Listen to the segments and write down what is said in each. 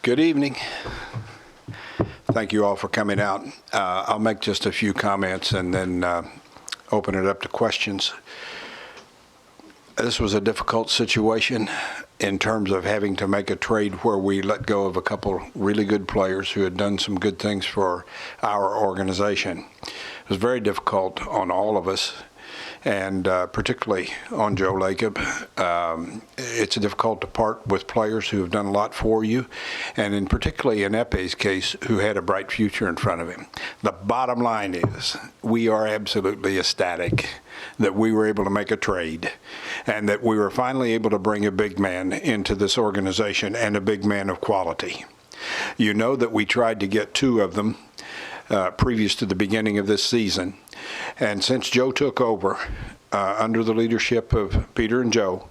Good evening. Thank you all for coming out. I'll make just a few comments and then open it up to questions. This was a difficult situation in terms of having to make a trade where we let go of a couple really good players who had done some good things for our organization. It was very difficult on all of us, and particularly on Joe Lacob. It's difficult to part with players who have done a lot for you, and in particularly in Eppe's case, who had a bright future in front of him. The bottom line is we are absolutely ecstatic that we were able to make a trade and that we were finally able to bring a big man into this organization, and a big man of quality. You know that we tried to get two of them previous to the beginning of this season. And since Joe took over under the leadership of Peter and Joe,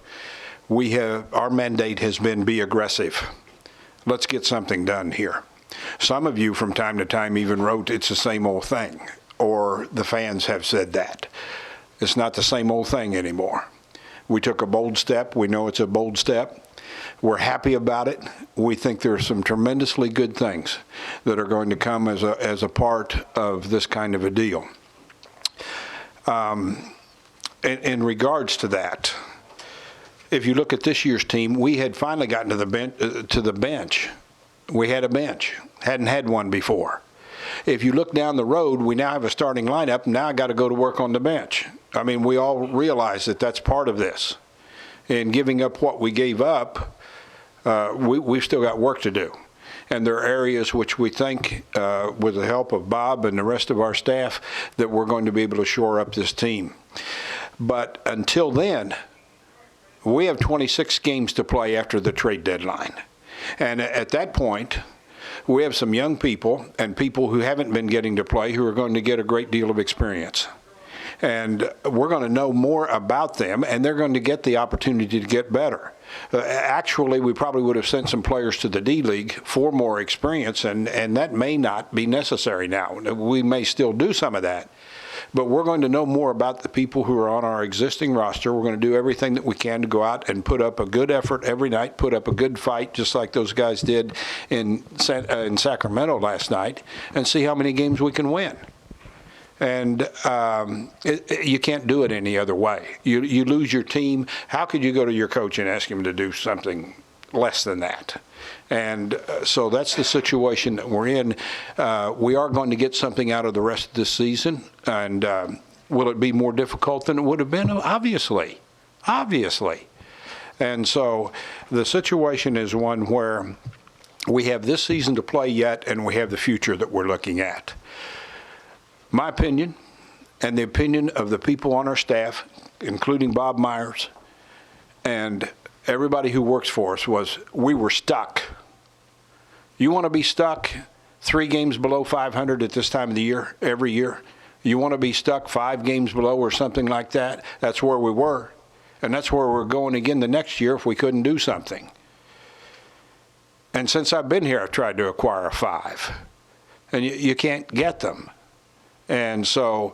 our mandate has been be aggressive. Let's get something done here. Some of you from time to time even wrote it's the same old thing, or the fans have said that. It's not the same old thing anymore. We took a bold step. We know it's a bold step. We're happy about it. We think there are some tremendously good things that are going to come as a part of this kind of a deal. In regards to that, if you look at this year's team, we had finally gotten to the bench. We had a bench. Hadn't had one before. If you look down the road, we now have a starting lineup. Now I got to go to work on the bench. I mean, we all realize that that's part of this. In giving up what we gave up, we've still got work to do. And there are areas which we think, with the help of Bob and the rest of our staff, that we're going to be able to shore up this team. But until then, we have 26 games to play after the trade deadline. And at that point, we have some young people and people who haven't been getting to play who are going to get a great deal of experience. And we're going to know more about them, and they're going to get the opportunity to get better. Actually, we probably would have sent some players to the D-League for more experience, and that may not be necessary now. We may still do some of that. But we're going to know more about the people who are on our existing roster. We're going to do everything that we can to go out and put up a good effort every night, put up a good fight, just like those guys did in Sacramento last night, and see how many games we can win. And you can't do it any other way. You lose your team. How could you go to your coach and ask him to do something less than that? And so that's the situation that we're in. We are going to get something out of the rest of this season. And will it be more difficult than it would have been? Obviously. Obviously. And so the situation is one where we have this season to play yet, and we have the future that we're looking at. My opinion, and the opinion of the people on our staff, including Bob Myers and everybody who works for us, was we were stuck. You want to be stuck 3 games below 500 at this time of the year, every year? You want to be stuck 5 games below or something like that? That's where we were. And that's where we're going again the next year if we couldn't do something. And since I've been here, I've tried to acquire a 5. And you can't get them. And so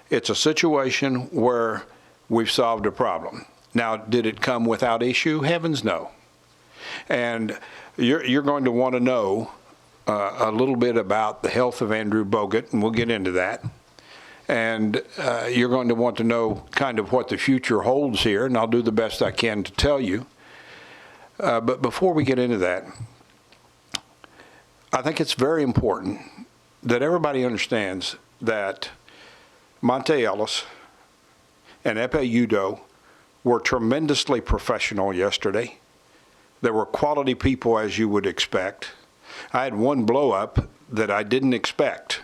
it's a situation where we've solved a problem. Now, did it come without issue? Heavens no. And you're going to want to know a little bit about the health of Andrew Bogut, and we'll get into that. And you're going to want to know kind of what the future holds here, and I'll do the best I can to tell you. But before we get into that, I think it's very important that everybody understands that Monte Ellis and Ekpe Udoh were tremendously professional yesterday. They were quality people, as you would expect. I had one blow-up that I didn't expect.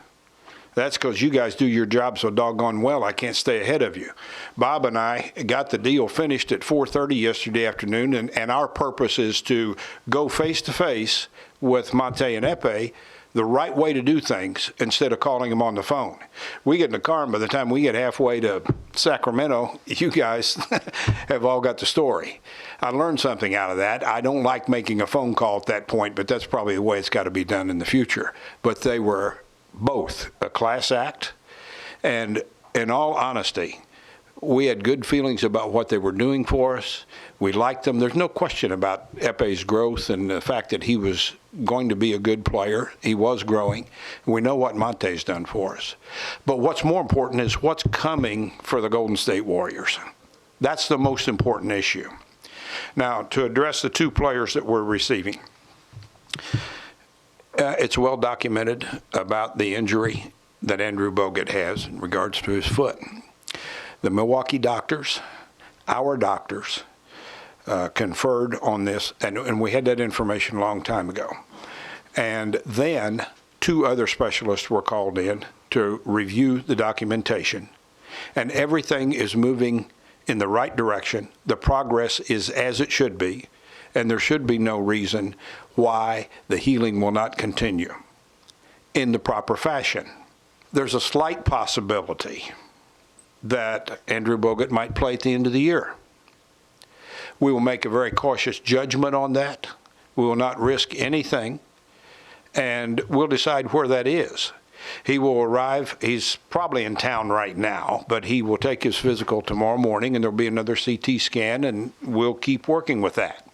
That's because you guys do your job so doggone well, I can't stay ahead of you. Bob and I got the deal finished at 4:30 yesterday afternoon, and our purpose is to go face-to-face with Monte and Ekpe the right way to do things instead of calling them on the phone. We get in the car, and by the time we get halfway to Sacramento, you guys have all got the story. I learned something out of that. I don't like making a phone call at that point, but that's probably the way it's got to be done in the future. But they were both a class act, and in all honesty, We had good feelings about what they were doing for us. We liked them. There's no question about Epe's growth and the fact that he was going to be a good player. He was growing. We know what Monte's done for us. But what's more important is what's coming for the Golden State Warriors. That's the most important issue. Now, to address the two players that we're receiving, it's well documented about the injury that Andrew Bogut has in regards to his foot. The Milwaukee doctors, our doctors, conferred on this, and we had that information a long time ago. And then 2 other specialists were called in to review the documentation, and everything is moving in the right direction. The progress is as it should be, and there should be no reason why the healing will not continue in the proper fashion. There's a slight possibility that Andrew Bogut might play at the end of the year. We will make a very cautious judgment on that. We will not risk anything, and we'll decide where that is. He will arrive, he's probably in town right now, but he will take his physical tomorrow morning, and there'll be another CT scan, and we'll keep working with that.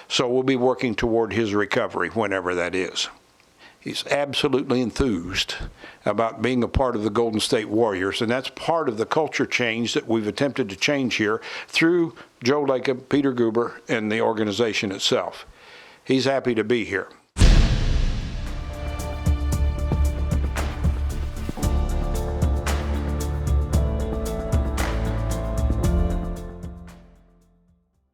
So we'll be working toward his recovery whenever that is. He's absolutely enthused about being a part of the Golden State Warriors, and that's part of the culture change that we've attempted to change here through Joe Lacob, Peter Guber, and the organization itself. He's happy to be here.